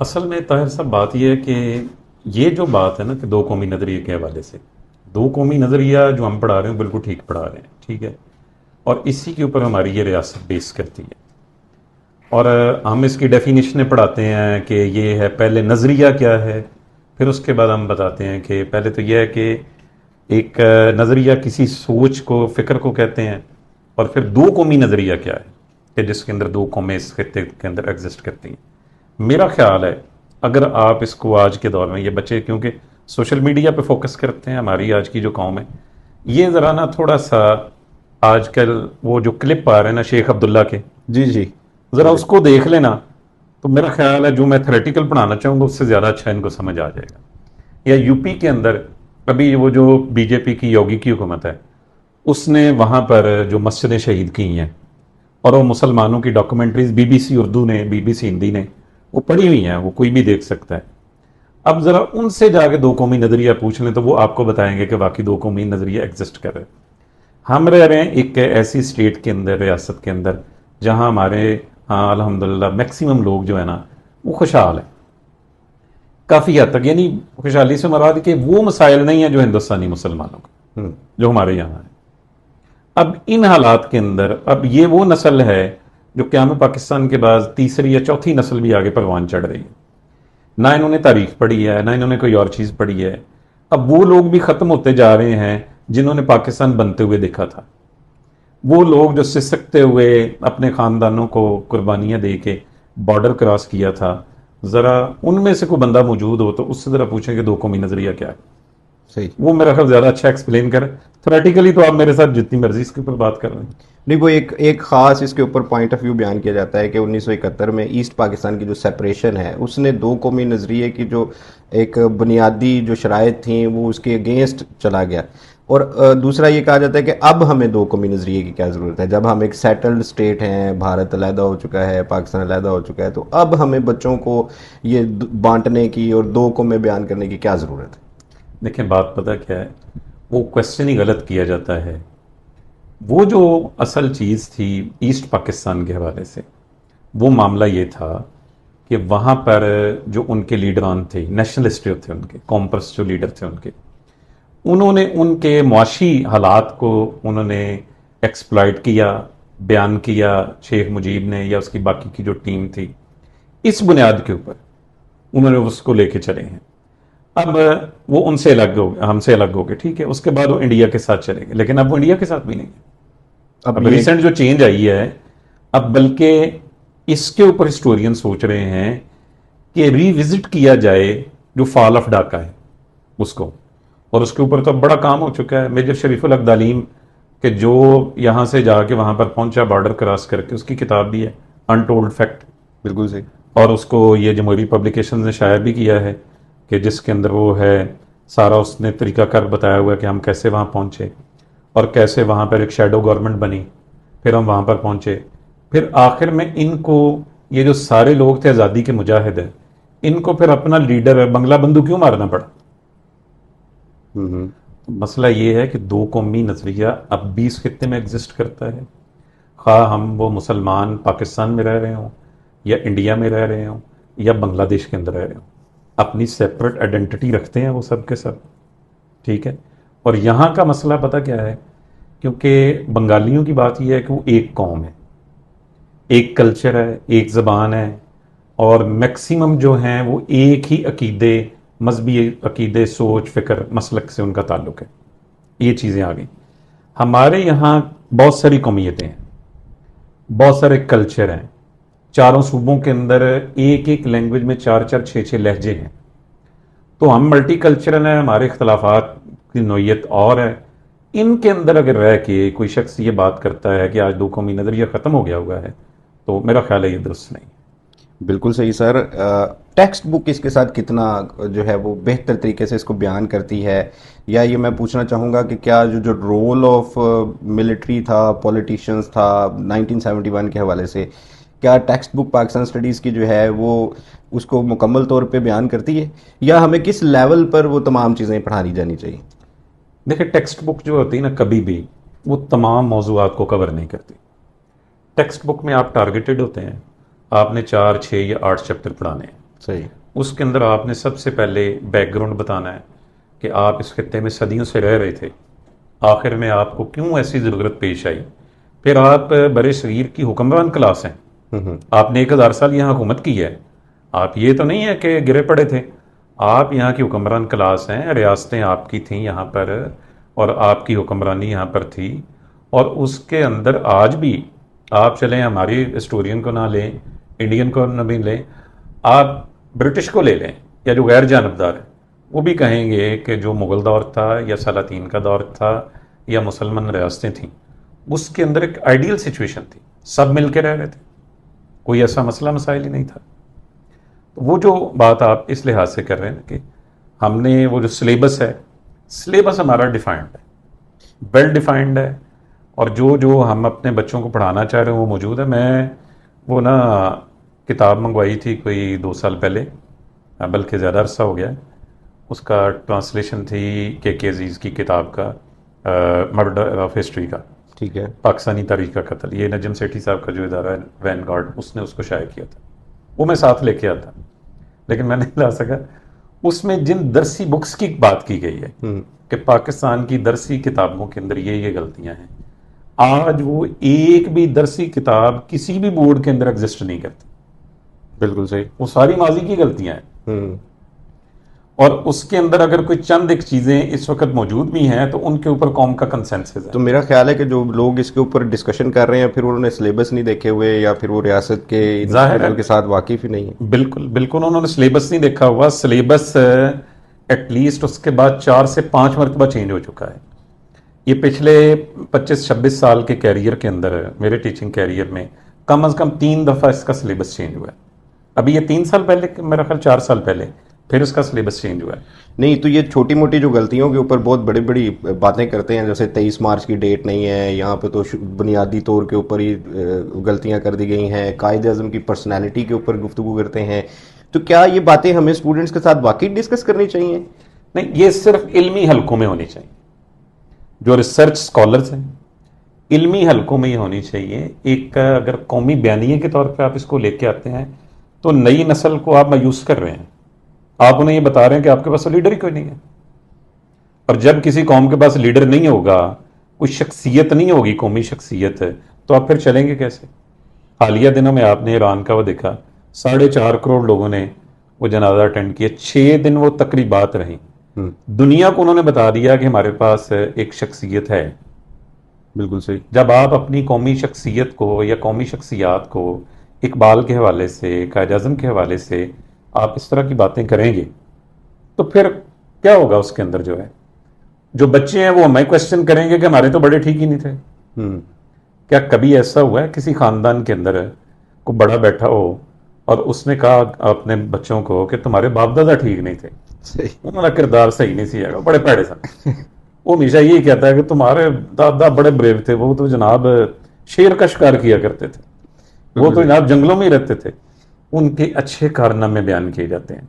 اصل میں طاہر صاحب بات یہ ہے کہ یہ جو بات ہے نا کہ دو قومی نظریے کے حوالے سے، دو قومی نظریہ جو ہم پڑھا رہے ہیں بالکل ٹھیک پڑھا رہے ہیں، ٹھیک ہے، اور اسی کے اوپر ہماری یہ ریاست بیس کرتی ہے، اور ہم اس کی ڈیفینیشنیں پڑھاتے ہیں کہ یہ ہے پہلے نظریہ کیا ہے، پھر اس کے بعد ہم بتاتے ہیں کہ پہلے تو یہ ہے کہ ایک نظریہ کسی سوچ کو، فکر کو کہتے ہیں، اور پھر دو قومی نظریہ کیا ہے کہ جس کے اندر دو قومیں اس خطے کے اندر ایگزسٹ کرتی ہیں۔ میرا خیال ہے اگر آپ اس کو آج کے دور میں، یہ بچے کیونکہ سوشل میڈیا پہ فوکس کرتے ہیں، ہماری آج کی جو قوم ہے، یہ ذرا نا تھوڑا سا آج کل وہ جو کلپ آ رہے ہیں نا شیخ عبداللہ کے، جی جی ذرا اس کو دیکھ لینا تو میرا خیال ہے جو میں تھریٹیکل پڑھانا چاہوں گا اس سے زیادہ اچھا ان کو سمجھ آ جائے گا۔ یا یو پی کے اندر ابھی وہ جو بی جے پی کی یوگی کی حکومت ہے، اس نے وہاں پر جو مسجدیں شہید کی ہیں اور وہ مسلمانوں کی documentaries B B C Urdu نے، بی بی سی ہندی نے وہ پڑھی ہوئی ہیں، وہ کوئی بھی دیکھ سکتا ہے۔ اب ذرا ان سے جا کے دو قومی نظریہ پوچھ لیں تو وہ آپ کو بتائیں گے کہ واقعی دو قومی نظریہ ایگزسٹ کر رہے ہیں۔ ہم رہ رہے ہیں ایک ایسی اسٹیٹ کے اندر، ریاست کے اندر، جہاں ہمارے ہاں الحمدللہ میکسیمم لوگ جو ہے نا وہ خوشحال ہیں کافی حد تک، یعنی خوشحالی سے مراد کہ وہ مسائل نہیں ہیں جو ہندوستانی مسلمانوں کے، جو ہمارے یہاں ہیں۔ اب ان حالات کے اندر اب یہ وہ نسل ہے جو قیام پاکستان کے بعد تیسری یا چوتھی نسل بھی آگے پروان چڑھ رہی ہے، نہ انہوں نے تاریخ پڑھی ہے، نہ انہوں نے کوئی اور چیز پڑھی ہے۔ اب وہ لوگ بھی ختم ہوتے جا رہے ہیں جنہوں نے پاکستان بنتے ہوئے دیکھا تھا، وہ لوگ جو سسکتے ہوئے اپنے خاندانوں کو قربانیاں دے کے بارڈر کراس کیا تھا، ذرا ان میں سے کوئی بندہ موجود ہو تو اس سے ذرا پوچھیں کہ دو قومی نظریہ کیا ہے، صحیح۔ وہ میرا خیال زیادہ اچھا ایکسپلین کرے۔ تھریٹیکلی تو آپ میرے ساتھ جتنی مرضی اس کے اوپر بات کر رہے ہیں۔ نہیں، وہ ایک خاص اس کے اوپر پوائنٹ آف ویو بیان کیا جاتا ہے کہ 1971 میں ایسٹ پاکستان کی جو سیپریشن ہے اس نے دو قومی نظریے کی جو ایک بنیادی جو شرائط تھیں وہ اس کے اگینسٹ چلا گیا، اور دوسرا یہ کہا جاتا ہے کہ اب ہمیں دو قومی نظریے کی کیا ضرورت ہے، جب ہم ایک سیٹلڈ اسٹیٹ ہیں، بھارت علیحدہ ہو چکا ہے، پاکستان علیحدہ ہو چکا ہے، تو اب ہمیں بچوں کو یہ بانٹنے کی اور دو قومیں بیان کرنے کی کیا ضرورت ہے؟ دیکھیں بات پتہ کیا ہے، وہ کوشچن ہی غلط کیا جاتا ہے۔ وہ جو اصل چیز تھی ایسٹ پاکستان کے حوالے سے، وہ معاملہ یہ تھا کہ وہاں پر جو ان کے لیڈران تھے، نیشنلسٹ جو تھے، ان کے قوم پرست جو لیڈر تھے، انہوں نے ان کے معاشی حالات کو انہوں نے ایکسپلائٹ کیا، بیان کیا، شیخ مجیب نے یا اس کی باقی کی جو ٹیم تھی، اس بنیاد کے اوپر انہوں نے اس کو لے کے چلے ہیں۔ اب وہ ان سے الگ ہو گئے، ہم سے الگ ہو گئے، ٹھیک ہے، اس کے بعد وہ انڈیا کے ساتھ چلے گئے، لیکن اب وہ انڈیا کے ساتھ بھی نہیں ہے۔ اب ریسنٹ جو چینج آئی ہے، اب بلکہ اس کے اوپر ہسٹورین سوچ رہے ہیں کہ ری وزٹ کیا جائے جو فال آف ڈھاکہ ہے اس کو، اور اس کے اوپر تو اب بڑا کام ہو چکا ہے۔ میجر شریف الحق دالیم کہ جو یہاں سے جا کے وہاں پر پہنچا بارڈر کراس کر کے، اس کی کتاب بھی ہے انٹولڈ فیکٹ، بالکل صحیح، اور اس کو یہ جمہوری پبلیکیشن نے شائع بھی کیا ہے کہ جس کے اندر وہ ہے سارا اس نے طریقہ کار بتایا ہوا ہے کہ ہم کیسے وہاں پہنچے اور کیسے وہاں پر ایک شیڈو گورنمنٹ بنی، پھر ہم وہاں پر پہنچے، پھر آخر میں ان کو یہ جو سارے لوگ تھے آزادی کے مجاہد ہیں، ان کو پھر اپنا لیڈر بنگلہ بندو کیوں مارنا پڑا؟ مسئلہ یہ ہے کہ دو قومی نظریہ اب بھی اس خطے میں ایگزسٹ کرتا ہے، خواہ ہم وہ مسلمان پاکستان میں رہ رہے ہوں یا انڈیا میں رہ رہے ہوں یا بنگلہ دیش کے اندر رہ رہے ہوں، اپنی سیپریٹ آئیڈینٹی رکھتے ہیں وہ سب کے سب، ٹھیک ہے۔ اور یہاں کا مسئلہ پتہ کیا ہے، کیونکہ بنگالیوں کی بات یہ ہے کہ وہ ایک قوم ہے، ایک کلچر ہے، ایک زبان ہے، اور میکسیمم جو ہیں وہ ایک ہی عقیدے، مذہبی عقیدے، سوچ، فکر، مسلک سے ان کا تعلق ہے۔ یہ چیزیں آ گئیں۔ ہمارے یہاں بہت ساری قومیتیں ہیں، بہت سارے کلچر ہیں، چاروں صوبوں کے اندر ایک ایک لینگویج میں 4 4 6 6 لہجے ہیں، تو ہم ملٹی کلچرل ہیں، ہمارے اختلافات کی نوعیت اور ہے۔ ان کے اندر اگر رہ کے کوئی شخص یہ بات کرتا ہے کہ آج دو قومی نظریہ ختم ہو گیا ہوا ہے، تو میرا خیال ہے یہ درست نہیں۔ بالکل صحیح سر۔ ٹیکسٹ بک اس کے ساتھ کتنا جو ہے وہ بہتر طریقے سے اس کو بیان کرتی ہے، یا یہ میں پوچھنا چاہوں گا کہ کیا جو رول آف ملٹری تھا، پولیٹیشینز تھا 1971 کے حوالے سے، کیا ٹیکسٹ بک پاکستان اسٹڈیز کی جو ہے وہ اس کو مکمل طور پہ بیان کرتی ہے، یا ہمیں کس لیول پر وہ تمام چیزیں پڑھانی جانی چاہیے؟ دیکھیں ٹیکسٹ بک جو ہوتی ہے نا، کبھی بھی وہ تمام موضوعات کو کور نہیں کرتی۔ ٹیکسٹ بک میں آپ ٹارگیٹڈ ہوتے ہیں، آپ نے 4 6 یا 8 چیپٹر پڑھانے ہیں، صحیح. اس کے اندر آپ نے سب سے پہلے بیک گراؤنڈ بتانا ہے کہ آپ اس خطے میں صدیوں سے رہ رہے تھے، آخر میں آپ کو کیوں ایسی ضرورت پیش آئی. پھر آپ برِ صغیر کی حکمران کلاس ہیں، آپ نے 1000 سال یہاں حکومت کی ہے، آپ یہ تو نہیں ہے کہ گرے پڑے تھے، آپ یہاں کی حکمران کلاس ہیں، ریاستیں آپ کی تھیں یہاں پر اور آپ کی حکمرانی یہاں پر تھی. اور اس کے اندر آج بھی آپ چلیں ہماری ہسٹورین کو نہ لیں، انڈین کو نہ بھی لیں، آپ برٹش کو لے لیں یا جو غیر جانبدار ہے وہ بھی کہیں گے کہ جو مغل دور تھا یا سلاطین کا دور تھا یا مسلمان ریاستیں تھیں، اس کے اندر ایک آئیڈیل سچویشن تھی، سب مل کے رہ رہے تھے، کوئی ایسا مسئلہ مسائل ہی نہیں تھا. وہ جو بات آپ اس لحاظ سے کر رہے ہیں کہ ہم نے وہ جو سلیبس ہے، سلیبس ہمارا ڈیفائنڈ ہے، ویل ڈیفائنڈ ہے، اور جو ہم اپنے بچوں کو پڑھانا چاہ رہے ہیں وہ موجود ہے. میں وہ نا کتاب منگوائی تھی کوئی 2 سال پہلے، بلکہ زیادہ عرصہ ہو گیا، اس کا ٹرانسلیشن تھی کے عزیز کی کتاب کا، مرڈر آف ہسٹری کا، ٹھیک ہے. پاکستانی تاریخ کا قتل. یہ نجم سیٹھی صاحب کا جو ادارہ ہے وین گارڈ، اس نے اس کو شائع کیا تھا، وہ میں ساتھ لے کے آتا لیکن میں نہیں لا سکا. اس میں جن درسی بکس کی بات کی گئی ہے کہ پاکستان کی درسی کتابوں کے اندر یہ غلطیاں ہیں، آج وہ ایک بھی درسی کتاب کسی بھی بورڈ کے اندر ایگزسٹ نہیں کرتی. بالکل صحیح. وہ ساری ماضی کی غلطیاں ہیں، اور اس کے اندر اگر کوئی چند ایک چیزیں اس وقت موجود بھی ہیں تو ان کے اوپر قوم کا کنسنسس ہے. تو میرا خیال ہے کہ جو لوگ اس کے اوپر ڈسکشن کر رہے ہیں پھر انہوں نے سلیبس نہیں دیکھے ہوئے یا پھر وہ ریاست کے ظاہر کے ساتھ واقف ہی نہیں ہے. بالکل بالکل انہوں نے سلیبس نہیں دیکھا ہوا. سلیبس ایٹ لیسٹ اس کے بعد 4 سے 5 مرتبہ چینج ہو چکا ہے. یہ پچھلے 25-26 سال کے کیریئر کے اندر، میرے ٹیچنگ کیریئر میں کم از کم 3 دفعہ اس کا سلیبس چینج ہوا ہے. ابھی یہ 3 سال پہلے، میرا خیال 4 سال پہلے پھر اس کا سلیبس چینج ہوا ہے. نہیں تو یہ چھوٹی موٹی جو غلطیوں کے اوپر بہت بڑی بڑی باتیں کرتے ہیں، جیسے 23 مارچ کی ڈیٹ نہیں ہے یہاں پہ، تو بنیادی طور کے اوپر ہی غلطیاں کر دی گئی ہیں. قائد اعظم کی پرسنالٹی کے اوپر گفتگو کرتے ہیں. تو کیا یہ باتیں ہمیں اسٹوڈنٹس کے ساتھ واقعی ڈسکس کرنی چاہیے؟ نہیں، یہ صرف علمی حلقوں میں ہونی چاہیے. جو ریسرچ اسکالرز ہیں علمی حلقوں میں یہ ہونی چاہیے. ایک اگر قومی بیانیے کے طور پہ آپ اس کو لے کے آتے ہیں تو نئی نسل کو آپ مایوس کر رہے ہیں. آپ انہیں یہ بتا رہے ہیں کہ آپ کے پاس لیڈر ہی کوئی نہیں ہے. اور جب کسی قوم کے پاس لیڈر نہیں ہوگا، کوئی شخصیت نہیں ہوگی، قومی شخصیت، تو آپ پھر چلیں گے کیسے؟ حالیہ دنوں میں آپ نے ایران کا وہ دیکھا، 4.5 کروڑ لوگوں نے وہ جنازہ اٹینڈ کیا، 6 دن وہ تقریبات رہیں. دنیا کو انہوں نے بتا دیا کہ ہمارے پاس ایک شخصیت ہے. بالکل صحیح. جب آپ اپنی قومی شخصیت کو یا قومی شخصیات کو اقبال کے حوالے سے، قائد اعظم کے حوالے سے آپ اس طرح کی باتیں کریں گے تو پھر کیا ہوگا؟ اس کے اندر جو ہے، جو بچے ہیں وہ ہمیں کوشچن کریں گے کہ ہمارے تو بڑے ٹھیک ہی نہیں تھے. کیا کبھی ایسا ہوا ہے کسی خاندان کے اندر کوئی بڑا بیٹھا ہو اور اس نے کہا اپنے بچوں کو کہ تمہارے باپ دادا ٹھیک نہیں تھے، انہوں نے کردار صحیح نہیں سیا گا، بڑے پیڑے سن؟ وہ ہمیشہ یہی کہتا ہے کہ تمہارے دادا بڑے بریو تھے، وہ تو جناب شیر کا شکار کیا کرتے تھے، وہ تو جناب جنگلوں میں ہی رہتے تھے. ان کے اچھے کارنامے بیان کیے جاتے ہیں.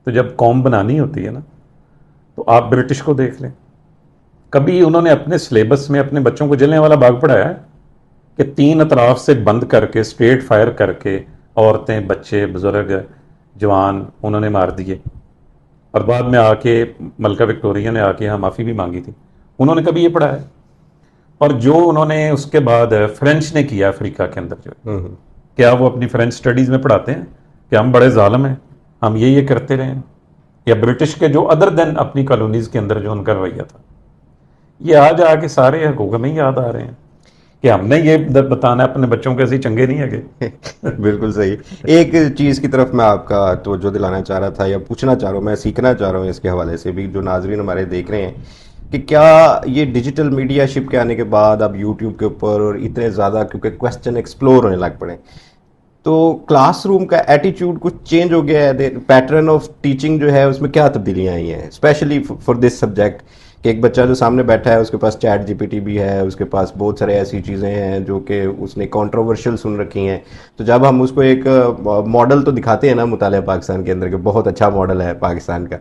تو جب قوم بنانی ہوتی ہے نا، تو آپ برٹش کو دیکھ لیں، کبھی انہوں نے اپنے سلیبس میں اپنے بچوں کو جلنے والا باغ پڑھایا ہے کہ 3 اطراف سے بند کر کے اسٹریٹ فائر کر کے عورتیں، بچے، بزرگ، جوان انہوں نے مار دیے. اور بعد میں آ کے ملکہ وکٹوریہ نے آ کے یہاں معافی بھی مانگی تھی. انہوں نے کبھی یہ پڑھا ہے؟ اور جو انہوں نے اس کے بعد فرینچ نے کیا افریقہ کے اندر، جو کیا وہ اپنی فرینچ سٹڈیز میں پڑھاتے ہیں کہ ہم بڑے ظالم ہیں، ہم یہ کرتے رہے ہیں؟ یا برٹش کے جو ادر دین اپنی کالونیز کے اندر جو ان کا رویہ تھا، یہ آج آ کے سارے حقوق میں یاد آ رہے ہیں کہ ہم نے یہ بتانا اپنے بچوں کے ایسے چنگے نہیں ہے. بالکل صحیح. ایک چیز کی طرف میں آپ کا توجہ دلانا چاہ رہا تھا یا پوچھنا چاہ رہا ہوں، میں سیکھنا چاہ رہا ہوں اس کے حوالے سے بھی، جو ناظرین ہمارے دیکھ رہے ہیں، کہ کیا یہ ڈیجیٹل میڈیا شپ کے آنے کے بعد اب یوٹیوب کے اوپر اور اتنے زیادہ کیونکہ کویسچن ایکسپلور ہونے لگ پڑے، تو کلاس روم کا ایٹیچیوڈ کچھ چینج ہو گیا ہے؟ پیٹرن آف ٹیچنگ جو ہے اس میں کیا تبدیلیاں آئی ہیں اسپیشلی فار دس سبجیکٹ، کہ ایک بچہ جو سامنے بیٹھا ہے اس کے پاس چیٹ جی پی ٹی بھی ہے، اس کے پاس بہت سارے ایسی چیزیں ہیں جو کہ اس نے کانٹروورشل سن رکھی ہیں. تو جب ہم اس کو ایک ماڈل تو دکھاتے ہیں نا مطالعہ پاکستان کے اندر کہ بہت اچھا ماڈل ہے پاکستان کا،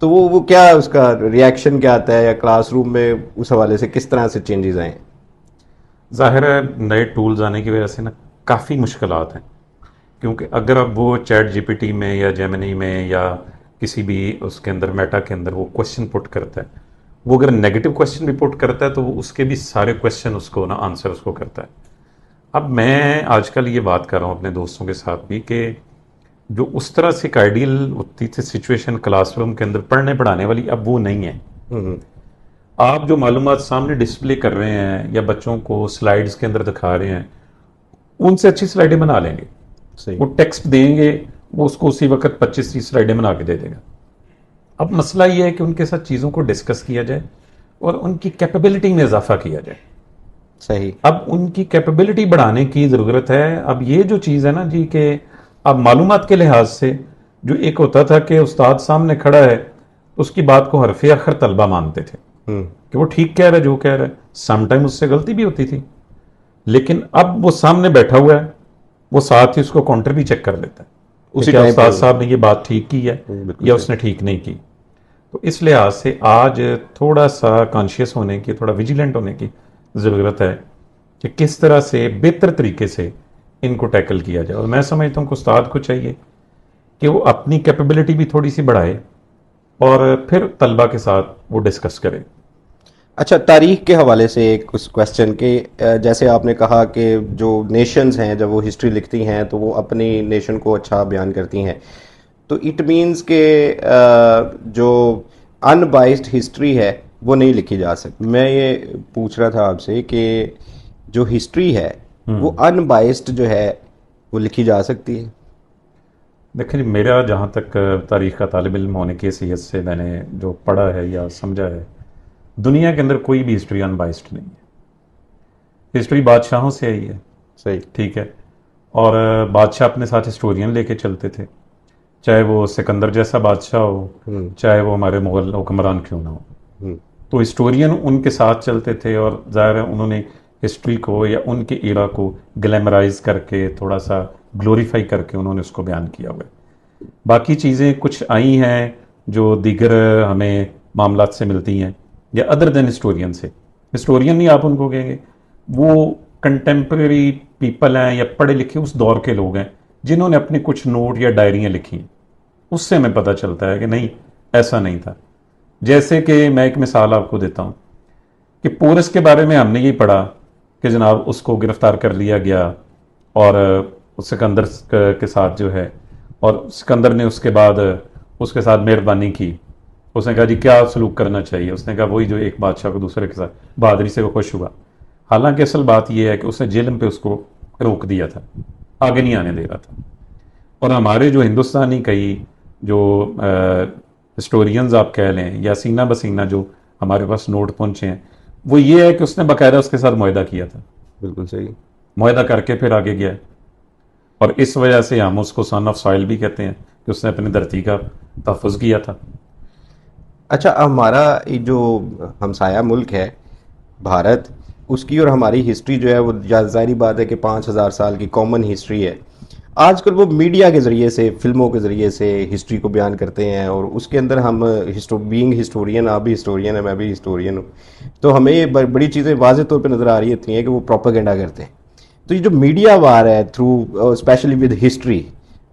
تو وہ کیا اس کا ریئیکشن کیا آتا ہے، یا کلاس روم میں اس حوالے سے کس طرح سے چینجز آئے ہیں؟ ظاہر ہے نئے ٹولز آنے کی وجہ سے نا کافی مشکلات ہیں. کیونکہ اگر اب وہ چیٹ جی پی ٹی میں یا جیمنی میں یا کسی بھی اس کے اندر میٹا کے اندر وہ کوشچن پٹ کرتا ہے، وہ اگر نیگیٹو کوشچن بھی پٹ کرتا ہے تو وہ اس کے بھی سارے کوشچن اس کو نا آنسر اس کو کرتا ہے۔ اب میں آج کل یہ بات کر رہا ہوں اپنے دوستوں کے ساتھ بھی کہ جو اس طرح سے ایک آئیڈیل ہوتی تھی سچویشن کلاس روم کے اندر پڑھنے پڑھانے والی، اب وہ نہیں ہے۔ آپ جو معلومات سامنے ڈسپلے کر رہے ہیں یا بچوں کو سلائیڈز کے اندر دکھا رہے ہیں، ان سے اچھی سلائیڈیں بنا لیں گے، صحیح، وہ ٹیکسٹ دیں گے، وہ اس کو اسی وقت 25-30 سلائیڈیں بنا کے دے دے گا۔ اب مسئلہ یہ ہے کہ ان کے ساتھ چیزوں کو ڈسکس کیا جائے اور ان کی کیپیبلٹی میں اضافہ کیا جائے۔ صحیح، اب ان کی کیپیبلٹی بڑھانے کی ضرورت ہے۔ اب یہ جو چیز ہے نا جی کہ اب معلومات کے لحاظ سے جو ایک ہوتا تھا کہ استاد سامنے کھڑا ہے، اس کی بات کو حرف آخر طلبہ مانتے تھے کہ وہ ٹھیک کہہ رہا ہے جو کہہ رہا ہے، سم ٹائم اس سے غلطی بھی ہوتی تھی، لیکن اب وہ سامنے بیٹھا ہوا ہے، وہ ساتھ ہی اس کو کاؤنٹر بھی چیک کر لیتا ہے اسی کہ کیا ٹائم استاد پہ صاحب نے یہ بات ٹھیک کی ہے بالکل یا اس نے ٹھیک نہیں کی۔ تو اس لحاظ سے آج تھوڑا سا کانشیس ہونے کی، تھوڑا ویجیلنٹ ہونے کی ضرورت ہے کہ کس طرح سے بہتر طریقے سے ان کو ٹیکل کیا جائے۔ اور میں سمجھتا ہوں کہ استاد کو چاہیے کہ وہ اپنی کیپیبلٹی بھی تھوڑی سی بڑھائے اور پھر طلبہ کے ساتھ وہ ڈسکس کرے۔ اچھا، تاریخ کے حوالے سے ایک اس کویسچن کہ جیسے آپ نے کہا کہ جو نیشنز ہیں جب وہ ہسٹری لکھتی ہیں تو وہ اپنی نیشن کو اچھا بیان کرتی ہیں، تو اٹ مینس کہ جو ان بائسڈ ہسٹری ہے وہ نہیں لکھی جا سکتی۔ میں یہ پوچھ رہا تھا آپ سے کہ جو ہسٹری ہے وہ ان بائسڈ جو ہے وہ لکھی جا سکتی ہے؟ دیکھیں جی، میرا جہاں تک تاریخ کا طالب علم ہونے کی حیثیت سے میں نے جو پڑھا ہے یا سمجھا ہے، دنیا کے اندر کوئی بھی ہسٹری ان بائسڈ نہیں ہے۔ ہسٹری بادشاہوں سے آئی ہے، صحیح، ٹھیک ہے، اور بادشاہ اپنے ساتھ ہسٹورین لے کے چلتے تھے، چاہے وہ سکندر جیسا بادشاہ ہو، چاہے وہ ہمارے مغل حکمران کیوں نہ ہو، تو ہسٹورین ان کے ساتھ چلتے تھے، اور ظاہر ہے انہوں نے ہسٹری کو یا ان کے ایرا کو گلیمرائز کر کے تھوڑا سا گلوریفائی کر کے انہوں نے اس کو بیان کیا ہوا ہے۔ باقی چیزیں کچھ آئی ہیں جو دیگر ہمیں معاملات سے ملتی ہیں یا ادر دین ہسٹورین سے۔ ہسٹورین نہیں آپ ان کو کہیں گے، وہ کنٹمپریری پیپل ہیں یا پڑھے لکھے اس دور کے لوگ ہیں جنہوں نے اپنے کچھ نوٹ یا ڈائریاں لکھی ہیں، اس سے ہمیں پتہ چلتا ہے کہ نہیں ایسا نہیں تھا۔ جیسے کہ میں ایک مثال آپ کو دیتا ہوں کہ پورس کے بارے میں ہم نے یہ پڑھا کہ جناب اس کو گرفتار کر لیا گیا اور سکندر کے ساتھ جو ہے، اور سکندر نے اس کے بعد اس کے ساتھ مہربانی کی، اس نے کہا جی کیا سلوک کرنا چاہیے، اس نے کہا وہی جو ایک بادشاہ کو دوسرے کے ساتھ بہادری سے وہ خوش ہوا۔ حالانکہ اصل بات یہ ہے کہ اس نے جیلم پہ اس کو روک دیا تھا، آگے نہیں آنے دے رہا تھا۔ اور ہمارے جو ہندوستانی کئی جو ہسٹورینز آپ کہہ لیں یا سینہ بسینہ جو ہمارے پاس نوٹ پہنچے ہیں، وہ یہ ہے کہ اس نے باقاعدہ اس کے ساتھ معاہدہ کیا تھا، بالکل صحیح، معاہدہ کر کے پھر آگے گیا، اور اس وجہ سے ہم اس کو سن آف سوائل بھی کہتے ہیں کہ اس نے اپنی دھرتی کا تحفظ کیا تھا۔ اچھا، ہمارا جو ہمسایہ ملک ہے بھارت، اس کی اور ہماری ہسٹری جو ہے وہ ظاہری بات ہے کہ 5,000 سال کی کامن ہسٹری ہے۔ آج کل وہ میڈیا کے ذریعے سے، فلموں کے ذریعے سے ہسٹری کو بیان کرتے ہیں، اور اس کے اندر ہم بینگ ہسٹورین، آپ بھی ہسٹورین ہیں، میں بھی ہسٹورین ہوں، تو ہمیں یہ بڑی چیزیں واضح طور پہ نظر آ رہی ہوتی ہیں کہ وہ پروپیگنڈا کرتے ہیں۔ تو یہ جو میڈیا وار ہے تھرو اسپیشلی ود ہسٹری،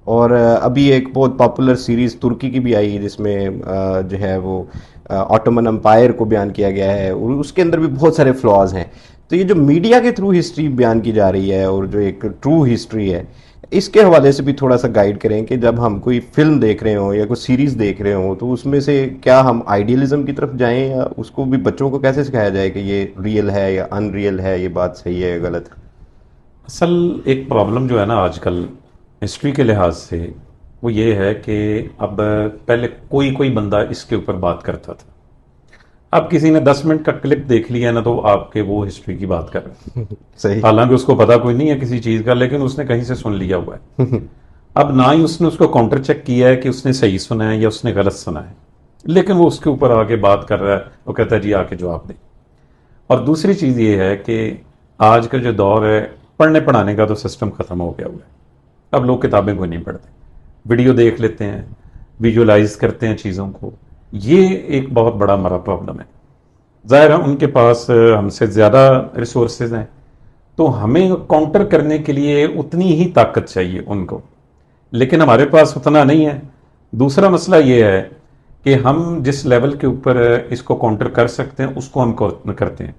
اور ابھی ایک بہت پاپولر سیریز ترکی کی بھی آئی ہے جس میں جو ہے وہ آٹومن امپائر کو بیان کیا گیا ہے، اور اس کے اندر بھی بہت سارے فلاز ہیں۔ تو یہ جو میڈیا کے تھرو ہسٹری بیان کی جا رہی ہے اور جو ایک ٹرو ہسٹری ہے، اس کے حوالے سے بھی تھوڑا سا گائیڈ کریں کہ جب ہم کوئی فلم دیکھ رہے ہوں یا کوئی سیریز دیکھ رہے ہوں تو اس میں سے کیا ہم آئیڈیلزم کی طرف جائیں، یا اس کو بھی بچوں کو کیسے سکھایا جائے کہ یہ ریئل ہے یا ان ریئل ہے، یہ بات صحیح ہے یا غلط ہے؟ اصل ایک پرابلم جو ہے نا آج کل ہسٹری کے لحاظ سے وہ یہ ہے کہ اب پہلے کوئی بندہ اس کے اوپر بات کرتا تھا، اب کسی نے 10 منٹ کا کلپ دیکھ لیا نا تو آپ کے وہ ہسٹری کی بات کر رہے ہیں، صحیح، حالانکہ اس کو پتا کوئی نہیں ہے کسی چیز کا، لیکن اس نے کہیں سے سن لیا ہوا ہے۔ اب نہ ہی اس نے اس کو کاؤنٹر چیک کیا ہے کہ اس نے صحیح سنا ہے یا اس نے غلط سنا ہے، لیکن وہ اس کے اوپر آگے بات کر رہا ہے، وہ کہتا ہے جی آ کے جواب دیں۔ اور دوسری چیز یہ ہے کہ آج کا جو دور ہے، پڑھنے پڑھانے کا تو سسٹم ختم ہو گیا ہوا ہے، اب لوگ کتابیں کوئی نہیں پڑھتے، ویڈیو دیکھ لیتے ہیں، ویژولائز کرتے ہیں چیزوں کو۔ یہ ایک بہت بڑا ہمارا پرابلم ہے۔ ظاہر ہے ان کے پاس ہم سے زیادہ ریسورسز ہیں، تو ہمیں کاؤنٹر کرنے کے لیے اتنی ہی طاقت چاہیے ان کو لیکن ہمارے پاس اتنا نہیں ہے. دوسرا مسئلہ یہ ہے کہ ہم جس لیول کے اوپر اس کو کاؤنٹر کر سکتے ہیں اس کو ہم کرتے ہیں.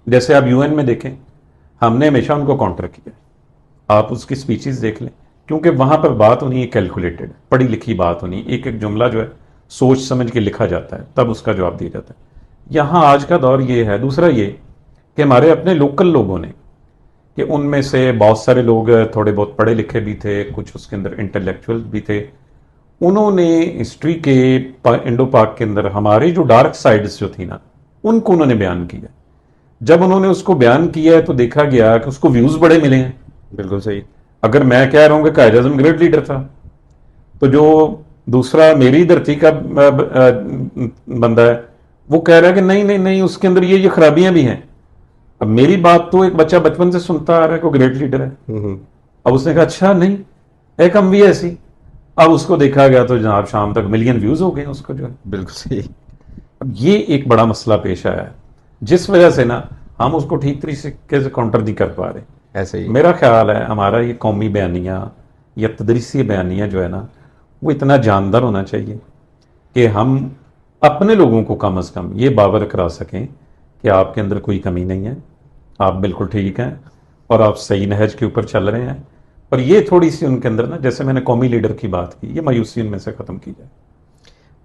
جیسے آپ UN میں دیکھیں, ہم نے ہمیشہ ان کو کاؤنٹر کیا. آپ اس کی سپیچز دیکھ لیں, کیونکہ وہاں پر بات ہونی ہے کیلکولیٹڈ, پڑھی لکھی بات ہونی, ایک ایک جملہ جو ہے سوچ سمجھ کے لکھا جاتا ہے, تب اس کا جواب دیا جاتا ہے. یہاں آج کا دور یہ ہے. دوسرا یہ کہ ہمارے اپنے لوکل لوگوں نے, کہ ان میں سے بہت سارے لوگ تھوڑے بہت پڑھے لکھے بھی تھے, کچھ اس کے اندر انٹلیکچوئل بھی تھے, انہوں نے ہسٹری کے انڈو پاک کے اندر ہماری جو ڈارک سائڈز جو تھی نا, ان کو انہوں نے بیان کیا. جب انہوں نے اس کو بیان کیا ہے تو دیکھا گیا کہ اس کو ویوز بڑے ملے ہیں. بالکل صحیح. اگر میں کہہ رہا ہوں کہ قائد اعظم گریٹ لیڈر تھا, تو جو دوسرا میری دھرتی کا بندہ ہے وہ کہہ رہا ہے کہ نہیں نہیں نہیں, اس کے اندر یہ خرابیاں بھی ہیں. اب میری بات تو ایک بچہ بچپن سے سنتا آ رہا ہے کہ وہ گریٹ لیڈر ہے. اب اس نے کہا اچھا نہیں, ایک ہم بھی ایسی. اب اس کو دیکھا گیا تو جناب شام تک ملین ویوز ہو گئے اس کو جو ہے. بالکل صحیح. اب یہ ایک بڑا مسئلہ پیش آیا ہے, جس وجہ سے نا ہم اس کو ٹھیک طریقے سے کاؤنٹر نہیں کر پا رہے. ایسے ہی میرا خیال ہے ہمارا یہ قومی بیانیہ یا تدریسی بیانیہ جو ہے نا, وہ اتنا جاندار ہونا چاہیے کہ ہم اپنے لوگوں کو کم از کم یہ باور کرا سکیں کہ آپ کے اندر کوئی کمی نہیں ہے, آپ بالکل ٹھیک ہیں اور آپ صحیح نہج کے اوپر چل رہے ہیں. اور یہ تھوڑی سی ان کے اندر نا, جیسے میں نے قومی لیڈر کی بات کی, یہ مایوسی ان میں سے ختم کی جائے.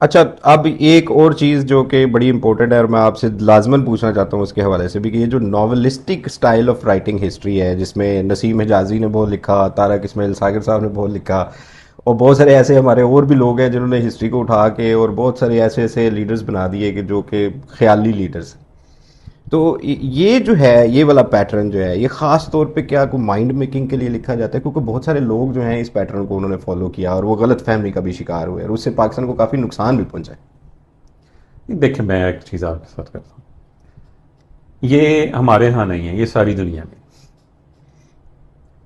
اچھا, اب ایک اور چیز جو کہ بڑی امپورٹنٹ ہے اور میں آپ سے لازماً پوچھنا چاہتا ہوں اس کے حوالے سے بھی, کہ یہ جو ناولسٹک سٹائل آف رائٹنگ ہسٹری ہے, جس میں نسیم حجازی نے بہت لکھا, طارق اسماعیل ساگر صاحب نے بہت لکھا, اور بہت سارے ایسے ہمارے اور بھی لوگ ہیں جنہوں نے ہسٹری کو اٹھا کے اور بہت سارے ایسے ایسے لیڈرز بنا دیے کہ جو کہ خیالی لیڈرز. تو یہ جو ہے, یہ والا پیٹرن جو ہے, یہ خاص طور پہ کیا کوئی مائنڈ میکنگ کے لیے لکھا جاتا ہے؟ کیونکہ بہت سارے لوگ جو ہیں اس پیٹرن کو انہوں نے فالو کیا اور وہ غلط فہمی کا بھی شکار ہوئے, اور اس سے پاکستان کو کافی نقصان بھی پہنچا ہے. دیکھیں, میں ایک چیز آپ کے ساتھ کرتا ہوں, یہ ہمارے ہاں نہیں ہے, یہ ساری دنیا میں.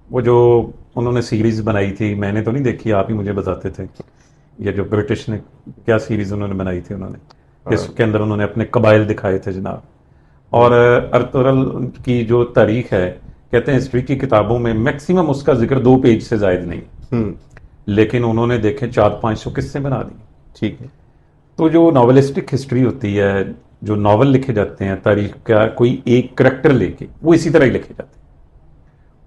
وہ جو انہوں نے سیریز بنائی تھی, میں نے تو نہیں دیکھی, آپ ہی مجھے بتاتے تھے, یہ جو برٹش نے کیا سیریز انہوں نے بنائی تھی, انہوں نے اس کے اندر انہوں نے اپنے قبائل دکھائے تھے جناب. اور ارطغرل کی جو تاریخ ہے, کہتے ہیں ہسٹری کی کتابوں میں میکسیمم اس کا ذکر 2 پیج سے زائد نہیں, لیکن انہوں نے دیکھیں 400-500 قصے بنا دی. ٹھیک ہے. تو جو ناولسٹک ہسٹری ہوتی ہے, جو ناول لکھے جاتے ہیں تاریخ کا کوئی ایک کریکٹر لے کے, وہ اسی طرح ہی لکھے جاتے ہیں.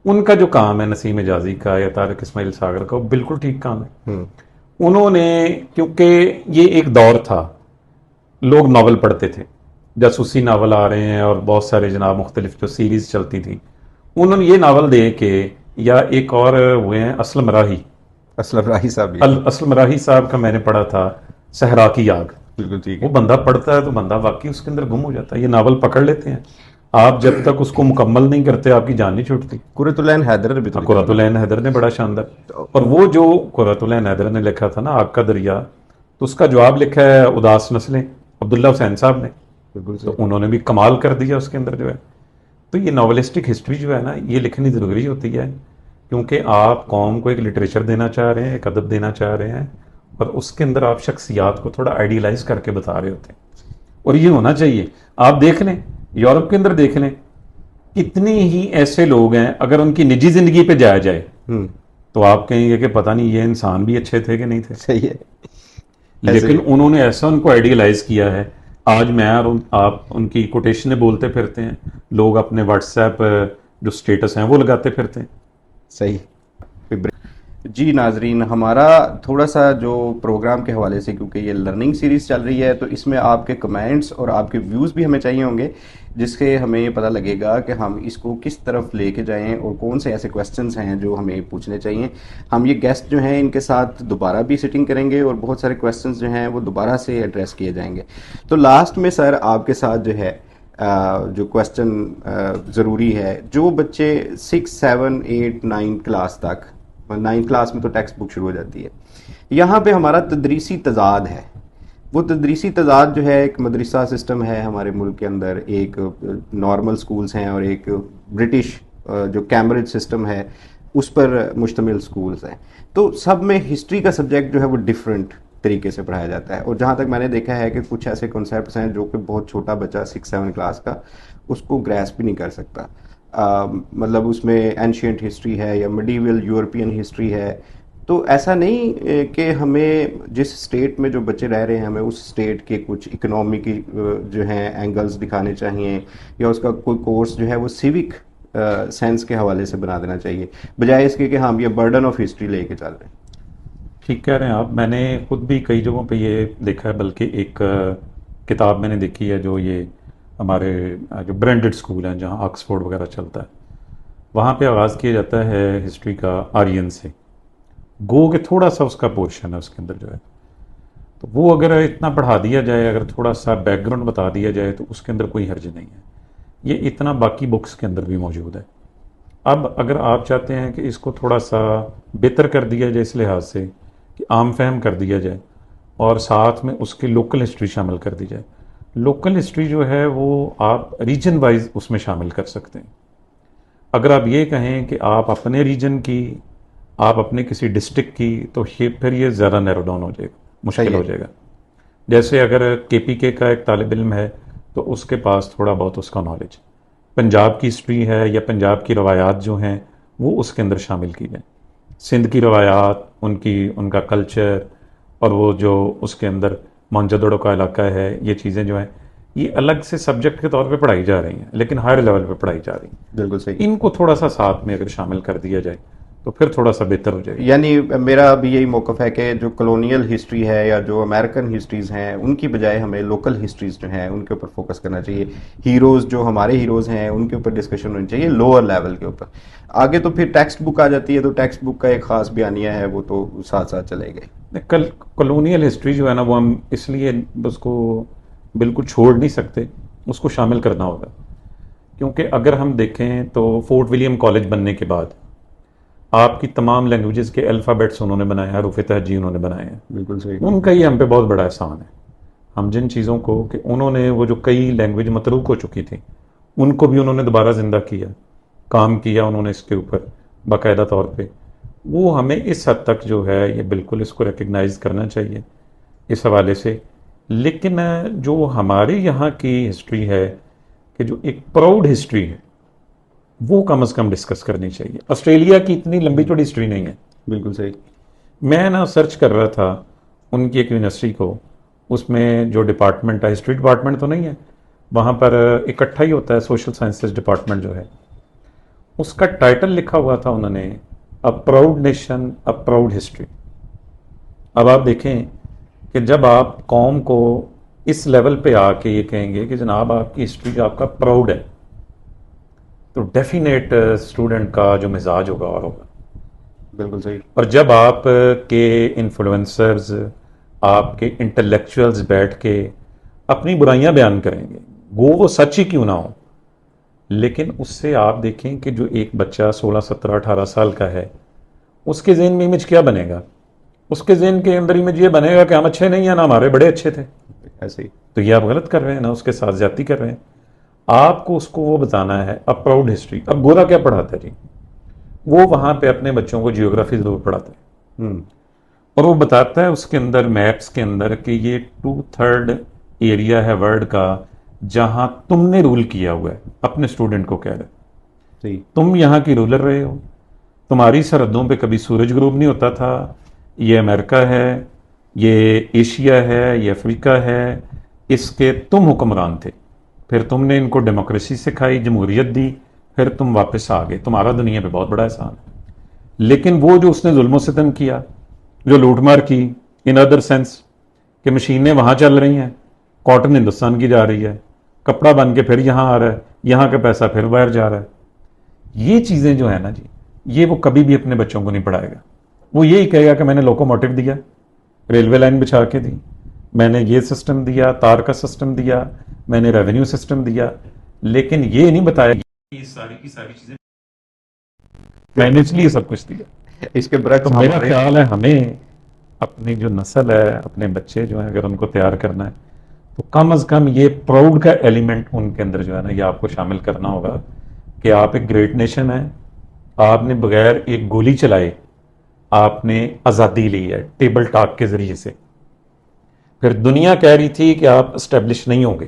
ان کا جو کام ہے نسیم حجازی کا یا طارق اسماعیل ساگر کا, وہ بالکل ٹھیک کام ہے. انہوں نے, کیونکہ یہ ایک دور تھا لوگ ناول پڑھتے تھے, جاسوسی ناول آ رہے ہیں اور بہت سارے جناب مختلف جو سیریز چلتی تھی, انہوں نے یہ ناول دے کے, یا ایک اور ہوئے ہیں اسلم راہی, اسلم راہی صاحب کا میں نے پڑھا تھا صحرا کی آگ. بالکل ٹھیک. وہ بندہ پڑھتا ہے تو بندہ واقعی اس کے اندر گم ہو جاتا ہے. یہ ناول پکڑ لیتے ہیں آپ, جب تک اس کو مکمل نہیں کرتے آپ کی جان نہیں چھوٹتی. قرۃ العین حیدر بھی, قرۃ العین حیدر نے بڑا شاندار, اور وہ جو قرۃ العین حیدر نے لکھا تھا نا آگ کا دریا, تو اس کا جواب لکھا ہے اداس نسلیں عبداللہ حسین صاحب نے. تو انہوں نے بھی کمال کر دیا اس کے اندر جو ہے. تو یہ ناولسٹک ہسٹری جو ہے نا, یہ لکھنی ضروری ہوتی ہے, کیونکہ آپ قوم کو ایک لٹریچر دینا چاہ رہے ہیں, ایک ادب دینا چاہ رہے ہیں, اور اس کے اندر آپ شخصیات کو تھوڑا آئیڈیلائز کر کے بتا رہے ہوتے ہیں. اور یہ ہونا چاہیے. آپ دیکھ لیں, یورپ کے اندر دیکھ لیں, کتنے ہی ایسے لوگ ہیں, اگر ان کی نجی زندگی پہ جایا جائے تو آپ کہیں گے کہ پتہ نہیں یہ انسان بھی اچھے تھے کہ نہیں تھے. صحیح ہے. لیکن انہوں نے ایسا ان کو آئیڈیلائز کیا ہے. آج میں اور آپ ان کی کوٹیشنیں بولتے پھرتے ہیں, لوگ اپنے واٹس ایپ جو سٹیٹس ہیں وہ لگاتے پھرتے ہیں. صحیح. جی ناظرین, ہمارا تھوڑا سا جو پروگرام کے حوالے سے, کیونکہ یہ لرننگ سیریز چل رہی ہے, تو اس میں آپ کے کمنٹس اور آپ کے ویوز بھی ہمیں چاہیے ہوں گے, جس سے ہمیں یہ پتہ لگے گا کہ ہم اس کو کس طرف لے کے جائیں اور کون سے ایسے کویسچنز ہیں جو ہمیں پوچھنے چاہیے. ہم یہ گیسٹ جو ہیں ان کے ساتھ دوبارہ بھی سٹنگ کریں گے اور بہت سارے کویسچنز جو ہیں وہ دوبارہ سے ایڈریس کیے جائیں گے. تو لاسٹ میں سر آپ کے ساتھ جو ہے جو کویسچن ضروری ہے, جو بچے 6, 7, 8, 9 کلاس تک, 9 کلاس میں تو ٹیکسٹ بک شروع ہو جاتی ہے, یہاں پہ ہمارا تدریسی تضاد ہے. وہ تدریسی تضاد جو ہے, ایک مدرسہ سسٹم ہے ہمارے ملک کے اندر, ایک نارمل سکولز ہیں اور ایک برٹش جو کیمبرج سسٹم ہے اس پر مشتمل سکولز ہیں. تو سب میں ہسٹری کا سبجیکٹ جو ہے وہ ڈیفرنٹ طریقے سے پڑھایا جاتا ہے, اور جہاں تک میں نے دیکھا ہے کہ کچھ ایسے کنسیپٹس ہیں جو کہ بہت چھوٹا بچہ 6, 7 کلاس کا اس کو گریسپ بھی نہیں کر سکتا. مطلب اس میں اینشینٹ ہسٹری ہے یا میڈیول یورپین ہسٹری ہے, تو ایسا نہیں کہ ہمیں جس اسٹیٹ میں جو بچے رہ رہے ہیں ہمیں اس اسٹیٹ کے کچھ اکنامی کی جو ہیں اینگلز دکھانے چاہیے، یا اس کا کوئی کورس جو ہے وہ سیوک سینس کے حوالے سے بنا دینا چاہیے، بجائے اس کے کہ ہم یہ برڈن آف ہسٹری لے کے چل رہے ہیں؟ ٹھیک کہہ رہے ہیں آپ. میں نے خود بھی کئی جگہوں پہ یہ دیکھا ہے، بلکہ ایک کتاب میں نے دیکھی ہے جو یہ ہمارے جو برانڈڈ اسکول ہیں جہاں آکسفورڈ وغیرہ چلتا ہے، وہاں پہ آغاز کیا جاتا ہے ہسٹری کا آرین سے. گو کہ تھوڑا سا اس کا پورشن ہے اس کے اندر جو ہے، تو وہ اگر اتنا پڑھا دیا جائے، اگر تھوڑا سا بیک گراؤنڈ بتا دیا جائے تو اس کے اندر کوئی حرج نہیں ہے. یہ اتنا باقی بکس کے اندر بھی موجود ہے. اب اگر آپ چاہتے ہیں کہ اس کو تھوڑا سا بہتر کر دیا جائے اس لحاظ سے کہ عام فہم کر دیا جائے، اور ساتھ میں اس کی لوکل ہسٹری شامل کر دی جائے. لوکل ہسٹری جو ہے وہ آپ ریجن وائز اس میں شامل کر سکتے ہیں. اگر آپ یہ کہیں کہ آپ اپنے ریجن کی، آپ اپنے کسی ڈسٹرکٹ کی، تو پھر یہ زیادہ نیرو ڈاؤن ہو جائے گا، مشکل ہو جائے گا. جیسے اگر کے پی کے کا ایک طالب علم ہے تو اس کے پاس تھوڑا بہت اس کا نالج پنجاب کی ہسٹری ہے یا پنجاب کی روایات جو ہیں وہ اس کے اندر شامل کی جائیں. سندھ کی روایات، ان کا کلچر، اور وہ جو اس کے اندر مونجودڑو کا علاقہ ہے، یہ چیزیں جو ہیں یہ الگ سے سبجیکٹ کے طور پہ پڑھائی جا رہی ہیں، لیکن ہائر لیول پہ پڑھائی جا رہی ہیں. بالکل صحیح. ان کو تھوڑا سا ساتھ میں اگر شامل کر دیا جائے تو پھر تھوڑا سا بہتر ہو جائے گا. یعنی میرا بھی یہی موقف ہے کہ جو کلونیل ہسٹری ہے یا جو امریکن ہسٹریز ہیں ان کی بجائے ہمیں لوکل ہسٹریز جو ہیں ان کے اوپر فوکس کرنا چاہیے. ہیروز جو ہمارے ہیروز ہیں ان کے اوپر ڈسکشن ہونی چاہیے لوور لیول کے اوپر. آگے تو پھر ٹیکسٹ بک آ جاتی ہے، تو ٹیکسٹ بک کا ایک خاص بیانیہ ہے، وہ تو ساتھ ساتھ چلے گئے. کلونیل ہسٹری جو ہے نا وہ ہم اس لیے اس کو بالکل چھوڑ نہیں سکتے، اس کو شامل کرنا ہوگا. کیونکہ اگر ہم دیکھیں تو فورٹ ولیم کالج بننے کے بعد آپ کی تمام لینگویجز کے الفابیٹس انہوں نے بنائے ہیں، حروف تہجی انہوں نے بنائے ہیں. بالکل صحیح. ان کا یہ ہم پہ بہت بڑا احسان ہے. ہم جن چیزوں کو کہ انہوں نے وہ جو کئی لینگویج متروک ہو چکی تھی ان کو بھی انہوں نے دوبارہ زندہ کیا، کام کیا انہوں نے اس کے اوپر باقاعدہ طور پہ. وہ ہمیں اس حد تک جو ہے یہ بالکل اس کو ریکگنائز کرنا چاہیے اس حوالے سے. لیکن جو ہمارے یہاں کی ہسٹری ہے کہ جو ایک پراؤڈ ہسٹری ہے وہ کم از کم ڈسکس کرنی چاہیے. آسٹریلیا کی اتنی لمبی چوڑی ہسٹری نہیں ہے. بالکل صحیح. میں نا سرچ کر رہا تھا ان کی ایک یونیورسٹی کو، اس میں جو ڈپارٹمنٹ ہے، ہسٹری ڈپارٹمنٹ تو نہیں ہے وہاں پر، اکٹھا ہی ہوتا ہے سوشل سائنسز ڈپارٹمنٹ جو ہے، اس کا ٹائٹل لکھا ہوا تھا انہوں نے a proud nation a proud history. اب آپ دیکھیں کہ جب آپ قوم کو اس لیول پہ آ کے یہ کہیں گے کہ جناب آپ کی ہسٹری آپ کا پراؤڈ ہے، تو ڈیفینیٹ اسٹوڈنٹ کا جو مزاج ہوگا اور ہوگا. بالکل صحیح. اور جب آپ کے انفلوئنسرز، آپ کے انٹلیکچوئلز بیٹھ کے اپنی برائیاں بیان کریں گے، وہ سچ ہی کیوں نہ ہو، لیکن اس سے آپ دیکھیں کہ جو ایک بچہ 16 17 18 سال کا ہے اس کے ذہن میں امیج کیا بنے گا؟ اس کے ذہن کے اندر امیج یہ بنے گا کہ ہم اچھے نہیں ہیں، نہ ہمارے بڑے اچھے تھے. ایسے ہی. تو یہ آپ غلط کر رہے ہیں، نہ اس کے ساتھ زیادتی کر رہے ہیں. آپ کو اس کو وہ بتانا ہے اے پراؤڈ ہسٹری. اب گورا کیا پڑھاتا ہے جی؟ وہ وہاں پہ اپنے بچوں کو جیوگرافی ضرور پڑھاتا ہے، اور وہ بتاتا ہے اس کے اندر میپس کے اندر کہ یہ 2/3 ایریا ہے ورلڈ کا جہاں تم نے رول کیا ہوا ہے. اپنے اسٹوڈنٹ کو کہہ رہے صحیح. تم یہاں کی رولر رہے ہو، تمہاری سرحدوں پہ کبھی سورج غروب نہیں ہوتا تھا. یہ امریکہ ہے، یہ ایشیا ہے، یہ افریقہ ہے، اس کے تم حکمران تھے. پھر تم نے ان کو ڈیموکریسی سکھائی، جمہوریت دی، پھر تم واپس آ گئے. تمہارا دنیا پہ بہت بڑا احسان ہے. لیکن وہ جو اس نے ظلم و ستم کیا، جو لوٹ مار کی، ان ادر سینس کہ مشینیں وہاں چل رہی ہیں، کاٹن ہندوستان کی جا رہی ہے، کپڑا بن کے پھر یہاں آ رہا ہے، یہاں کا پیسہ پھر باہر جا رہا ہے. یہ چیزیں جو ہیں نا جی، یہ وہ کبھی بھی اپنے بچوں کو نہیں پڑھائے گا. وہ یہی کہے گا کہ میں نے لوکوموٹیو دیا، ریلوے لائن بچھا کے دی، میں نے یہ سسٹم دیا، تار کا سسٹم دیا، میں نے ریونیو سسٹم دیا، لیکن یہ نہیں بتایا کہ یہ ساری کی ساری چیزیں میں نے اس لیے سب کچھ دیا. اس کے برعکس تو میرا خیال ہے ہمیں اپنی جو نسل ہے، اپنے بچے جو ہیں، اگر ان کو تیار کرنا ہے تو کم از کم یہ پراؤڈ کا ایلیمنٹ ان کے اندر جو ہے نا یہ آپ کو شامل کرنا ہوگا کہ آپ ایک گریٹ نیشن ہیں. آپ نے بغیر ایک گولی چلائے آپ نے آزادی لی ہے ٹیبل ٹاک کے ذریعے سے. پھر دنیا کہہ رہی تھی کہ آپ اسٹیبلش نہیں ہوں گے،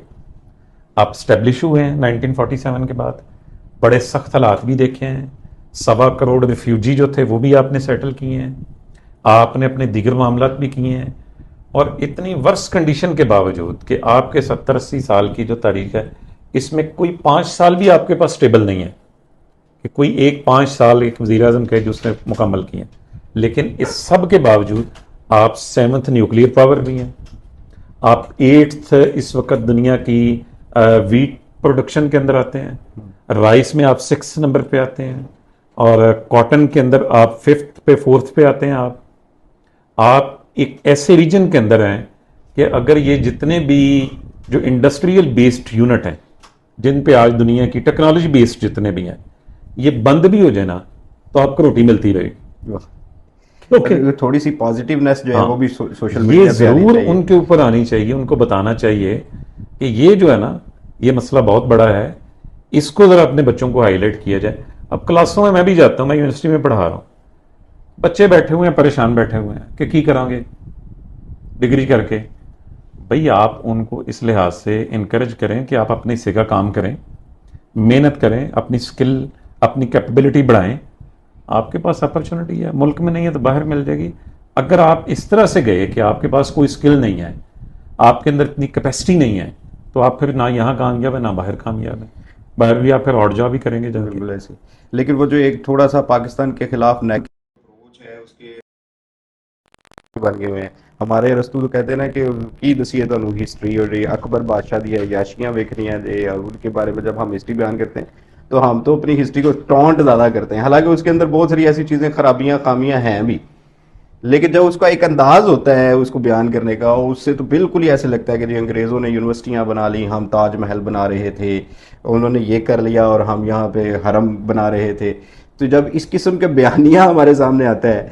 آپ اسٹیبلش ہوئے ہیں 1947 کے بعد. بڑے سخت حالات بھی دیکھے ہیں، 1.25 کروڑ ریفیوجی جو تھے وہ بھی آپ نے سیٹل کیے ہیں. آپ نے اپنے دیگر معاملات بھی کیے ہیں، اور اتنی ورس کنڈیشن کے باوجود کہ آپ کے 70-80 سال کی جو تاریخ ہے اس میں کوئی 5 سال بھی آپ کے پاس سٹیبل نہیں ہے کہ کوئی ایک 5 سال ایک وزیر اعظم کے جو اس نے مکمل کیے ہیں، لیکن اس سب کے باوجود آپ 7th نیوکلیئر پاور بھی ہیں، آپ 8th اس وقت دنیا کی ویٹ پروڈکشن کے اندر آتے ہیں، رائس میں آپ 6 نمبر پہ آتے ہیں، اور کاٹن کے اندر آپ 5th پہ 4th پہ آتے ہیں. آپ ایک ایسے ریجن کے اندر ہیں کہ اگر یہ جتنے بھی جو انڈسٹریل بیسڈ یونٹ ہیں جن پہ آج دنیا کی ٹیکنالوجی بیسڈ جتنے بھی ہیں یہ بند بھی ہو جائے نا تو آپ کو روٹی ملتی رہے گی. تھوڑی سی پازیٹیونیس جو ہے وہ بھی سوشل یہ میڈیا پہ ضرور ان کے اوپر آنی چاہیے، ان کو بتانا چاہیے کہ یہ جو ہے نا یہ مسئلہ بہت بڑا ہے، اس کو ذرا اپنے بچوں کو ہائی لائٹ کیا جائے. اب کلاسوں میں بھی جاتا ہوں، میں یونیورسٹی میں پڑھا رہا ہوں، بچے بیٹھے ہوئے ہیں پریشان بیٹھے ہوئے ہیں کہ کی کریں گے ڈگری کر کے. بھئی آپ ان کو اس لحاظ سے انکریج کریں کہ آپ اپنے حصے کا کام کریں، محنت کریں، اپنی سکل اپنی کیپبلٹی بڑھائیں. آپ کے پاس اپرچونٹی ہے، ملک میں نہیں ہے تو باہر مل جائے گی. اگر آپ اس طرح سے گئے کہ آپ کے پاس کوئی سکل نہیں ہے، آپ کے اندر اتنی کیپیسٹی نہیں ہے، تو آپ پھر نہ یہاں کامیاب ہے نہ باہر کامیاب ہے. باہر بھی آپ پھر اور جاب ہی کریں گے جا کے. لیکن وہ جو ایک تھوڑا سا پاکستان کے خلاف اپروچ ہے اس کے بن گئے ہوئے ہیں. ہمارے رستو تو کہتے ہیں نا کہ کی دسی ہے تو ہسٹری اور اکبر بادشاہ دی عیاشیاں ویکھنی ہیں اور ان کے بارے میں جب ہم ہسٹری بیان کرتے ہیں تو ہم تو اپنی ہسٹری کو ٹونٹ زیادہ کرتے ہیں، حالانکہ اس کے اندر بہت ساری ایسی چیزیں خرابیاں خامیاں ہیں بھی، لیکن جب اس کا ایک انداز ہوتا ہے اس کو بیان کرنے کا اس سے تو بالکل ہی ایسے لگتا ہے کہ جی انگریزوں نے یونیورسٹیاں بنا لی، ہم تاج محل بنا رہے تھے، انہوں نے یہ کر لیا اور ہم یہاں پہ حرم بنا رہے تھے. تو جب اس قسم کے بیانیہ ہمارے سامنے آتا ہے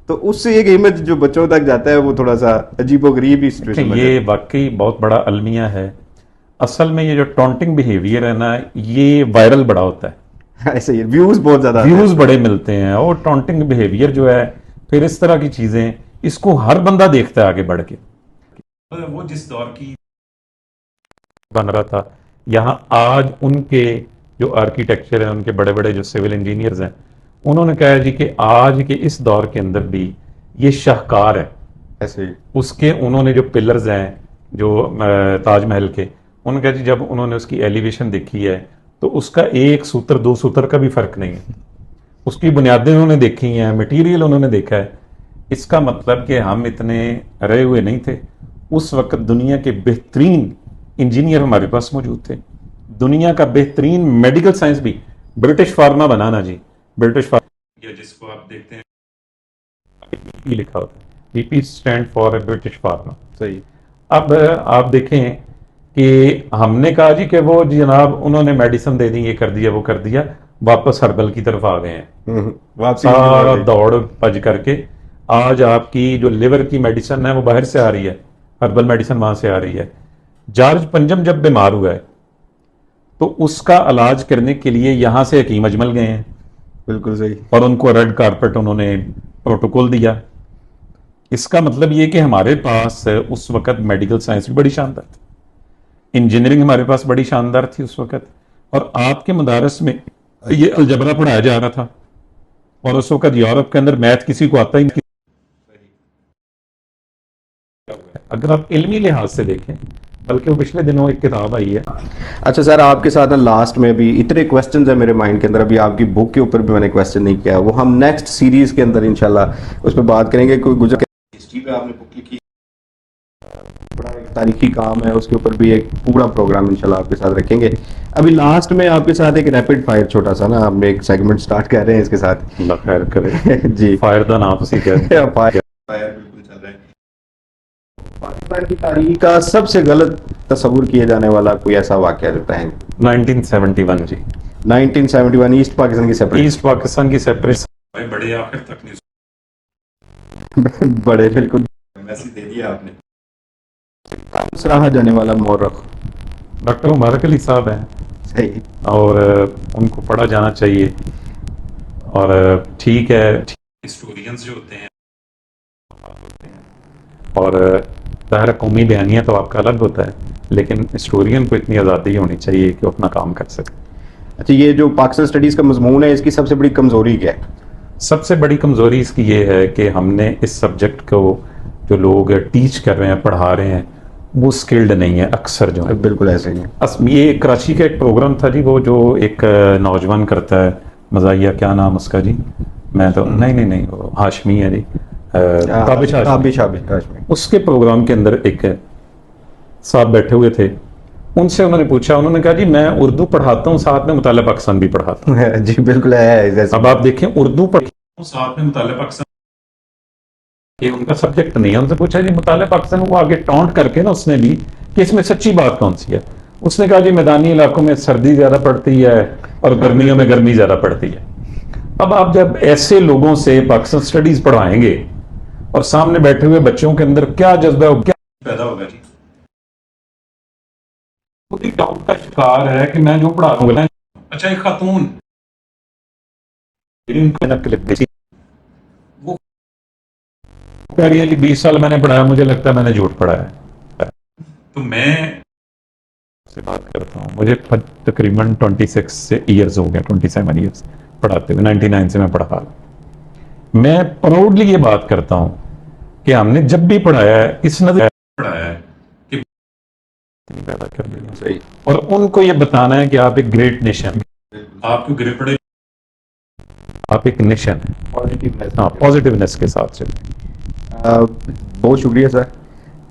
تو اس سے ایک امیج جو بچوں تک جاتا ہے وہ تھوڑا سا عجیب و غریب ہی سچویشن. یہ واقعی بہت بڑا المیہ ہے. اصل میں یہ جو ٹونٹنگ بیہیویئر ہے نا یہ وائرل بڑا ہوتا ہے، ایسے ہی ویوز بہت زیادہ ویوز بڑے ملتے ہیں، اور ٹونٹنگ بیہیویئر جو ہے پھر اس طرح کی چیزیں اس کو ہر بندہ دیکھتا ہے آگے بڑھ کے. وہ جس دور کی بن رہا تھا یہاں آج ان کے جو آرکیٹیکچر ہیں ان کے بڑے بڑے جو سول انجینئرز ہیں انہوں نے کہا جی کہ آج کے اس دور کے اندر بھی یہ شاہکار ہے. ایسے اس کے انہوں نے جو پلرز ہیں جو تاج محل کے، انہوں نے کہا جی جب انہوں نے اس کی ایلیویشن دیکھی ہے تو اس کا ایک سوتر 2 سوتر کا بھی فرق نہیں ہے. اس کی بنیادیں انہوں نے دیکھی ہیں، مٹیریل انہوں نے دیکھا ہے. اس کا مطلب کہ ہم اتنے رہے ہوئے نہیں تھے. اس وقت دنیا کے بہترین انجینئر ہمارے پاس موجود تھے، دنیا کا بہترین میڈیکل سائنس بھی برٹش فارما بنانا جی، برٹش فارما جس کو آپ دیکھتے ہیں لکھا ہوتا ہے B P stand for British pharma. صحیح. اب آپ دیکھیں کہ ہم نے کہا جی کہ وہ جناب انہوں نے میڈیسن دے دی، یہ کر دیا وہ کر دیا، واپس ہربل کی طرف آ گئے ہیں سارا دوڑ پج کر کے. آج آپ کی جو لیور کی میڈیسن ہے وہ باہر سے آ رہی ہے، ہربل میڈیسن وہاں سے آ رہی ہے. جارج پنجم جب بیمار ہوا ہے تو اس کا علاج کرنے کے لیے یہاں سے حکیم اجمل گئے ہیں. بالکل صحیح. اور ان کو ریڈ کارپٹ انہوں نے پروٹوکول دیا. اس کا مطلب یہ کہ ہمارے پاس اس وقت میڈیکل سائنس بھی بڑی شاندار تھی، انجینئرنگ ہمارے پاس بڑی شاندار تھی اس وقت، اور آپ کے مدارس میں یہ الجبرا پڑھایا جا رہا تھا، اور اس وقت یورپ کے اندر میتھ کسی کو آتا ہی نہیں. اگر آپ علمی لحاظ سے دیکھیں، بلکہ وہ پچھلے دنوں ایک کتاب آئی ہے. اچھا سر، آپ کے ساتھ لاسٹ میں بھی اتنے کویسچنز ہیں میرے مائنڈ کے اندر، ابھی آپ کی بک کے اوپر بھی میں نے کویسچن نہیں کیا، وہ ہم نیکسٹ سیریز کے اندر انشاءاللہ اس پہ بات کریں گے. کوئی گزر ہسٹری پہ آپ نے بک لکھی، بڑا ایک تاریخی کام ہے، اس کے اوپر بھی ایک پورا پروگرام انشاءاللہ آپ کے ساتھ رکھیں گے. ابھی لاسٹ میں آپ کے ساتھ ایک ریپڈ فائر چھوٹا سا نا ہم ایک سیگمنٹ سٹارٹ کر رہے ہیں اس کے ساتھ. اللہ خیر کرے. جی فائر دا نام سے کہتے ہیں. فائر بالکل چل رہا ہے. پاکستان کی تاریخ کا سب سے غلط تصور کیا جانے والا کوئی ایسا واقعہ ہوتا ہے؟ 1971 جی، 1971 ایسٹ پاکستان کی سیپریشن. ایسٹ پاکستان کی سیپریشن بڑے آخر تک نہیں بڑے بالکل میسج دے دیا آپ نے. سراہا جانے والا مورخ ڈاکٹر مبارک علی صاحب ہیں. صحیح. اور ان کو پڑھا جانا چاہیے. اور ٹھیک ہے ہسٹورینز جو ہوتے ہیں اور ظاہر قومی بیانیہ تو آپ کا الگ ہوتا ہے، لیکن ہسٹورین کو اتنی آزادی ہونی چاہیے کہ وہ اپنا کام کر سکے. اچھا، یہ جو پاکستان اسٹڈیز کا مضمون ہے اس کی سب سے بڑی کمزوری کیا ہے؟ سب سے بڑی کمزوری اس کی یہ ہے کہ ہم نے اس سبجیکٹ کو جو لوگ ٹیچ کر رہے ہیں پڑھا رہے ہیں وہ اسکلڈ نہیں ہے اکثر جو ہے. بالکل ایسے ہی ہے. یہ کراچی کا ایک پروگرام تھا جی, وہ جو ایک نوجوان کرتا ہے مزاحیہ, کیا نام اس کا جی, میں تو نہیں وہ ہاشمی ہے جی, تابش ہاشمی. اس کے پروگرام کے اندر ایک صاحب بیٹھے ہوئے تھے, ان سے انہوں نے پوچھا, انہوں نے کہا جی میں اردو پڑھاتا ہوں ساتھ میں مطالعہ پاکستان بھی پڑھاتا ہوں. جی بالکل ہے. اب آپ دیکھیں اردو پڑھاتا ہوں ساتھ میں مطالعہ پاکستان, یہ ان کا سبجیکٹ نہیں ہے. ان سے پوچھا جی مطالعہ پاکستان, وہ آگے ٹونٹ کر کے نا اس نے بھی کہ اس میں سچی بات کون سی ہے. اس نے کہا جی میدانی علاقوں میں سردی زیادہ پڑتی ہے اور گرمیوں میں گرمی زیادہ پڑتی ہے. اب آپ جب ایسے لوگوں سے پاکستان سٹڈیز پڑھائیں گے اور سامنے بیٹھے ہوئے بچوں کے اندر کیا جذبہ کیا پیدا ہوگا جی. خود ہی ڈاؤٹ کا شکار ہے کہ میں جو پڑھا رہا ہوں, اچھا ایک خاتون وہ کہہ رہی ہے جی 20 سال میں نے پڑھایا, مجھے لگتا ہے میں نے جھوٹ پڑھایا ہے. تو میں سے بات کرتا ہوں, مجھے تقریباً 26 ایئرز ہو گیا, 27 ایئرز پڑھاتے ہوئے. 99 سے میں پڑھا رہا ہوں. میں پراؤڈلی یہ بات کرتا ہوں کہ ہم نے جب بھی پڑھایا ہے اس نظر پڑھایا ہے کہ پیدا کر دیا صحیح, اور ان کو یہ بتانا ہے کہ آپ ایک گریٹ نیشن, آپ کو گریٹ پڑے, آپ ایک نیشن ہے, پازیٹیونیس کے ساتھ چلیں. بہت شکریہ سر.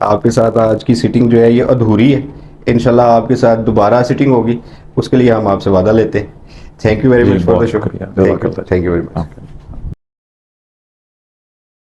آپ کے ساتھ آج کی سیٹنگ جو ہے یہ ادھوری ہے, انشاءاللہ آپ کے ساتھ دوبارہ سیٹنگ ہوگی, اس کے لیے ہم آپ سے وعدہ لیتے ہیں. Thank you very much for the show. شکریہ, تھینک یو ویری مچ.